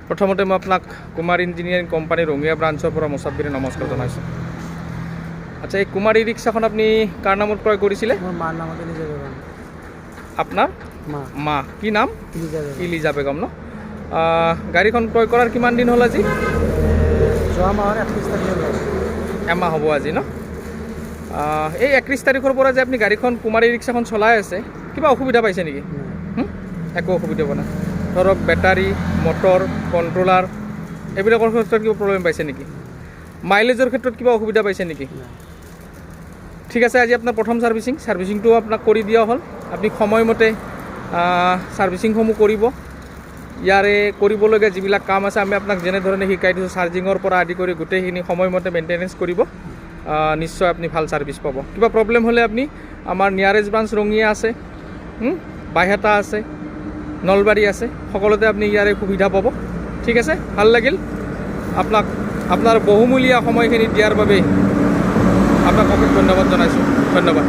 প্ৰথমতে মই আপোনাক কুমাৰ ইঞ্জিনিয়াৰিং কোম্পানীৰ ৰঙিয়া ব্ৰাঞ্চৰ পৰা মুছাফিৰে নমস্কাৰ জনাইছোঁ। আচ্ছা, এই কুমাৰ ই ৰিক্সাখন আপুনি কাৰ নামত ক্ৰয় কৰিছিলে? মোৰ মাৰ নামত এলিজা বেগম। আপোনাৰ মা মা কি নাম? এলিজা বেগম। ইলিজা বেগম ন? গাড়ীখন ক্ৰয় কৰাৰ কিমান দিন হ'ল আজি? যোৱা মাহৰ 31 তাৰিখে ওলাইছে। এমাহ হ'ব আজি ন? এই 31 তাৰিখৰ পৰা যে আপুনি গাড়ীখন কুমাৰ ই ৰিক্সাখন চলাই আছে, কিবা অসুবিধা পাইছে নেকি? একো অসুবিধা পোৱা নাই। ধৰক বেটাৰী, মটৰ, কণ্ট্ৰলাৰ এইবিলাকৰ ক্ষেত্ৰত কিবা প্ৰব্লেম পাইছে নেকি? মাইলেজৰ ক্ষেত্ৰত কিবা অসুবিধা পাইছে নেকি? ঠিক আছে, আজি আপোনাৰ প্ৰথম ছাৰ্ভিচিংটো আপোনাক কৰি দিয়া হ'ল। আপুনি সময়মতে ছাৰ্ভিচিংসমূহ কৰিব। ইয়াৰে কৰিবলগীয়া যিবিলাক কাম আছে আমি আপোনাক যেনেধৰণে শিকাই দিছোঁ, চাৰ্জিঙৰ পৰা আদি কৰি গোটেইখিনি সময়মতে মেইনটেনেঞ্চ কৰিব। নিশ্চয় আপুনি ভাল ছাৰ্ভিচ পাব। কিবা প্ৰব্লেম হ'লে আপুনি আমাৰ নিয়াৰেষ্ট ব্ৰাঞ্চ ৰঙিয়া আছে, বাইহাটা আছে, নলবাৰী আছে, সকলোতে আপুনি ইয়াৰে সুবিধা পাব। ঠিক আছে, ভাল লাগিল আপোনাৰ বহুমূলীয়া সময়খিনি দিয়াৰ বাবে আপোনাক অশেষ ধন্যবাদ জনাইছোঁ। ধন্যবাদ।